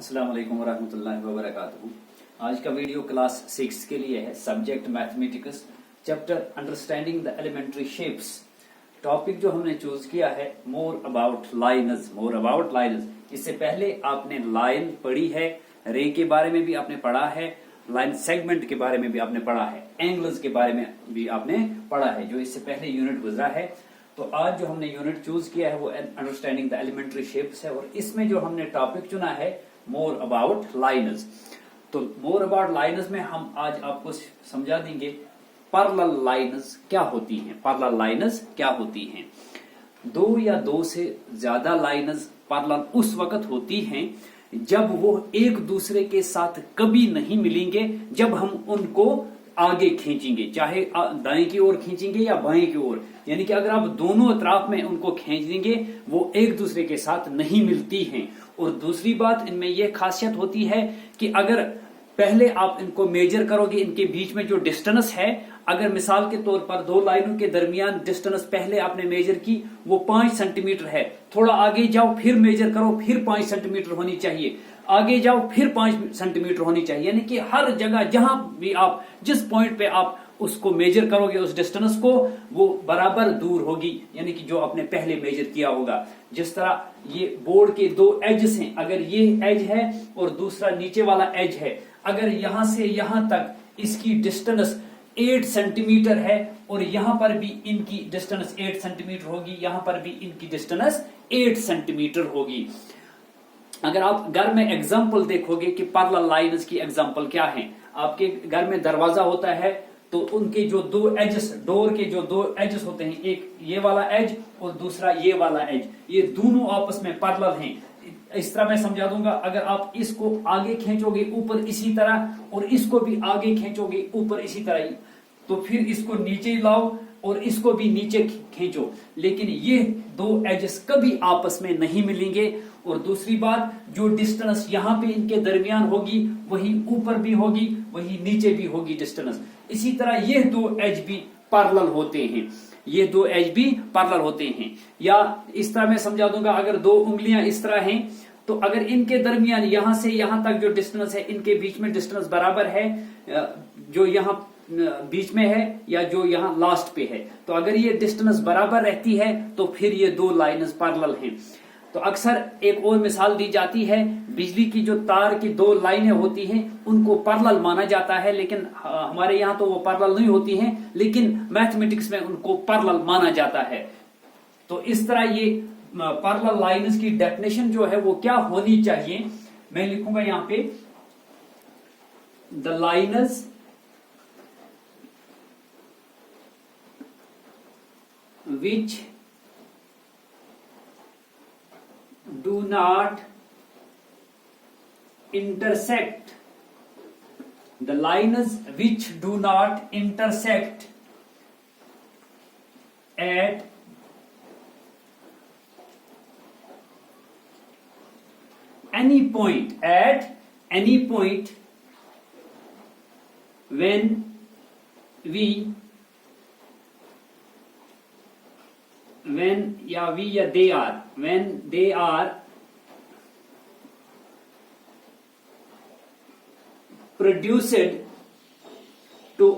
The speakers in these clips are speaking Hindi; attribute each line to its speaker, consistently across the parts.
Speaker 1: अस्सलाम वालेकुम वरहमतुल्लाहि वबरकातुहू। आज का वीडियो क्लास 6 के लिए है। Subject mathematics, chapter understanding the elementary shapes. Topic जो हमने चूज किया है मोर अबाउट लाइन्स। इससे पहले आपने लाइन पढ़ी है, रे के बारे में भी आपने पढ़ा है, लाइन सेगमेंट के बारे में भी आपने पढ़ा है, एंगल्स के बारे में भी आपने पढ़ा है, जो इससे पहले यूनिट गुजरा है। तो आज जो हमने यूनिट चूज किया है वो अंडरस्टैंडिंग द एलिमेंट्री शेप्स है, और इसमें जो हमने टॉपिक चुना है मोर अबाउट लाइन्स। तो मोर अबाउट लाइन्स में हम आज आपको समझा देंगे पैरेलल लाइन्स क्या होती हैं। पैरेलल लाइन्स क्या होती हैं? दो या दो से ज्यादा लाइन्स पैरेलल उस वक्त होती हैं जब वो एक दूसरे के साथ कभी नहीं मिलेंगे, जब हम उनको आगे खींचेंगे, चाहे दाएं की ओर खींचेंगे या बाएं की ओर। यानी कि अगर आप दोनों अतराफ में उनको खींच देंगे वो एक दूसरे के साथ नहीं मिलती हैं। और दूसरी बात, इनमें यह खासियत होती है कि अगर पहले आप इनको मेजर करोगे, इनके बीच में जो डिस्टेंस है, अगर मिसाल के तौर पर दो लाइनों के दरमियान डिस्टेंस पहले आपने मेजर की वो 5 सेंटीमीटर है, थोड़ा आगे जाओ फिर मेजर करो, फिर 5 सेंटीमीटर होनी चाहिए, आगे जाओ फिर 5 सेंटीमीटर होनी चाहिए। यानी कि हर जगह जहां भी आप जिस पॉइंट पे आप उसको मेजर करोगे उस डिस्टेंस को, वो बराबर दूर होगी, यानी कि जो आपने पहले मेजर किया होगा। जिस तरह ये बोर्ड के दो एजेस हैं, अगर ये एज है और दूसरा नीचे वाला एज है, अगर यहां से यहां तक इसकी डिस्टेंस 8 सेंटीमीटर है और यहां पर भी इनकी डिस्टेंस 8 सेंटीमीटर होगी, यहां पर भी इनकी डिस्टेंस 8 सेंटीमीटर होगी। अगर आप घर में एग्जाम्पल देखोगे कि पैरेलल लाइन्स की एग्जाम्पल क्या है, आपके घर में दरवाजा होता है तो उनके जो दो एजेस, डोर के जो दो एजेस होते हैं, एक ये वाला एज और दूसरा ये वाला एज, ये दोनों आपस में पैरेलल हैं। इस तरह मैं समझा दूंगा, अगर आप इसको आगे खींचोगे ऊपर इसी तरह और इसको भी आगे खींचोगे ऊपर इसी तरह, तो फिर इसको नीचे लाओ और इसको भी नीचे खींचो, लेकिन ये दो एजेस कभी आपस में नहीं मिलेंगे। और दूसरी बात, जो डिस्टेंस यहाँ पे इनके दरमियान होगी वही ऊपर भी होगी, वही नीचे भी होगी डिस्टेंस। इसी तरह ये दो एज भी पैरेलल होते हैं, ये दो एज भी पैरेलल होते हैं। या इस तरह मैं समझा दूंगा, अगर दो उंगलियां इस तरह हैं तो अगर इनके दरमियान यहां से यहां तक जो डिस्टेंस है, इनके बीच में डिस्टेंस बराबर है, जो यहां बीच में है या जो यहां लास्ट पे है, तो अगर ये डिस्टेंस बराबर रहती है तो फिर ये दो लाइन्स पैरेलल हैं। तो अक्सर एक और मिसाल दी जाती है, बिजली की जो तार की दो लाइनें होती हैं उनको पैरेलल माना जाता है, लेकिन हमारे यहाँ तो वो पैरेलल नहीं होती हैं, लेकिन मैथमेटिक्स में उनको पैरेलल माना जाता है। तो इस तरह ये पैरेलल लाइन्स की डेफिनेशन जो है वो क्या होनी चाहिए, मैं लिखूंगा यहाँ पे, the lines which do not intersect, the lines which do not intersect at any point when they are produced to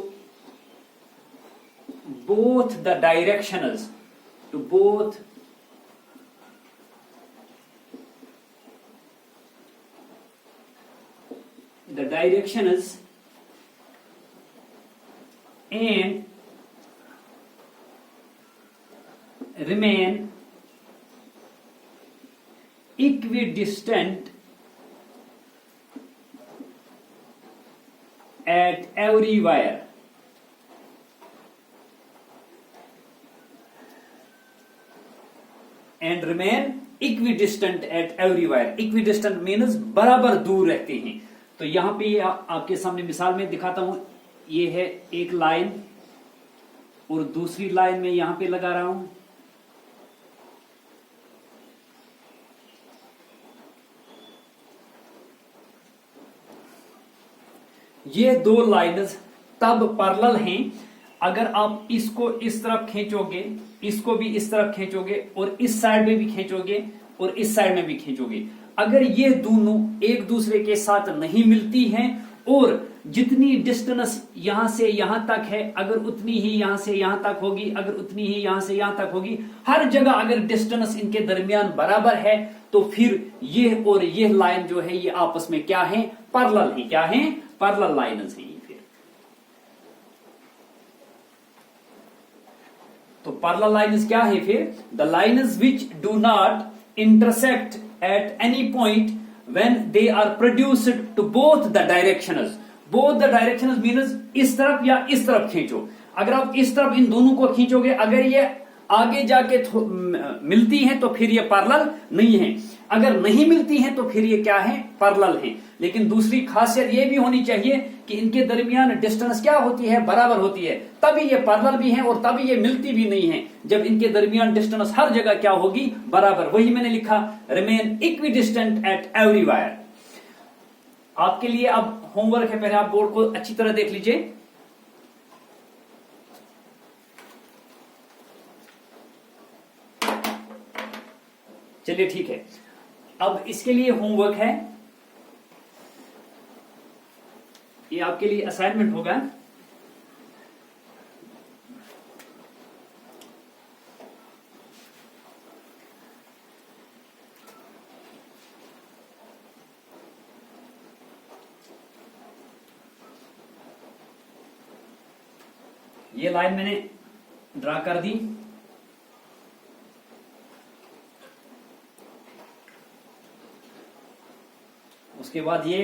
Speaker 1: both the directions, and remain equidistant at every wire. And remain equidistant at every wire. Equidistant means बराबर दूर रहते हैं। तो यहां पे आपके सामने मिसाल में दिखाता हूं, ये है एक लाइन और दूसरी लाइन में यहां पे लगा रहा हूं। ये दो लाइन्स तब पैरेलल हैं अगर आप इसको इस तरफ खींचोगे, इसको भी इस तरफ खींचोगे और इस साइड में भी खींचोगे और इस साइड में भी खींचोगे। अगर ये दोनों एक दूसरे के साथ नहीं मिलती हैं और जितनी डिस्टेंस यहां से यहां तक है अगर उतनी ही यहां से यहां तक होगी, अगर उतनी ही यहां से यहां तक होगी, हर जगह अगर डिस्टेंस इनके दरमियान बराबर है, तो फिर ये और ये लाइन जो है ये आपस में क्या है, पैरेलल है। क्या है, पैरेलल लाइन्स हैं। फिर तो पैरेलल लाइन्स क्या है फिर, the lines which do not intersect at any point when they are produced to both the directions. Both the directions means इस तरफ या इस तरफ खींचो। अगर आप इस तरफ इन दोनों को खींचोगे, अगर ये आगे जाके मिलती हैं तो फिर ये पैरेलल नहीं है, अगर नहीं मिलती हैं तो फिर ये क्या है, पैरेलल है। लेकिन दूसरी खासियत ये भी होनी चाहिए कि इनके दरमियान डिस्टेंस क्या होती है, बराबर होती है, तभी ये पैरेलल भी है और तभी ये मिलती भी नहीं है, जब इनके दरमियान डिस्टेंस हर जगह क्या होगी, बराबर। वही मैंने लिखा, रिमेन इक्विडिस्टेंट एट एवरीवेयर। आपके लिए अब होमवर्क है, पहले आप बोर्ड को अच्छी तरह देख लीजिए। चलिए ठीक है, अब इसके लिए होमवर्क है, ये आपके लिए असाइनमेंट होगा। ये लाइन मैंने ड्रा कर दी। उसके बाद ये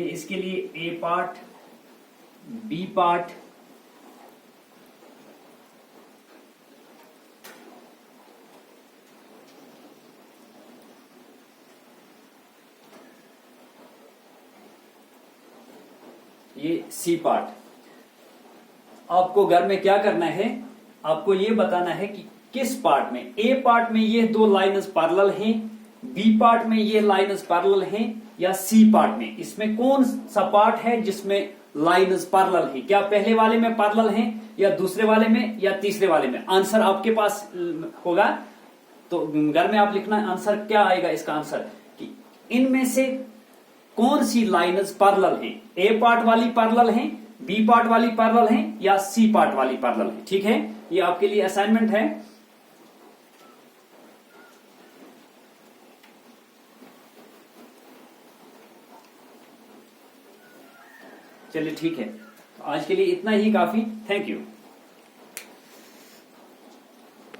Speaker 1: इसके लिए ए पार्ट, बी पार्ट, ये सी पार्ट। आपको घर में क्या करना है, आपको ये बताना है कि किस पार्ट में, ए पार्ट में ये दो लाइन्स पैरेलल हैं, बी पार्ट में ये लाइन्स पैरेलल हैं, या सी पार्ट में, इसमें कौन सा पार्ट है जिसमें लाइन्स पैरेलल है। क्या पहले वाले में पैरेलल हैं, या दूसरे वाले में, या तीसरे वाले में। आंसर आपके पास होगा, तो घर में आप लिखना आंसर क्या आएगा। इसका आंसर कि इनमें से कौन सी लाइन्स पैरेलल हैं, ए पार्ट वाली पैरेलल हैं, बी पार्ट वाली पैरेलल हैं, या सी पार्ट वाली पैरेलल हैं। ठीक है, ये आपके लिए असाइनमेंट है। चलिए ठीक है, तो आज के लिए इतना ही काफी। Thank you.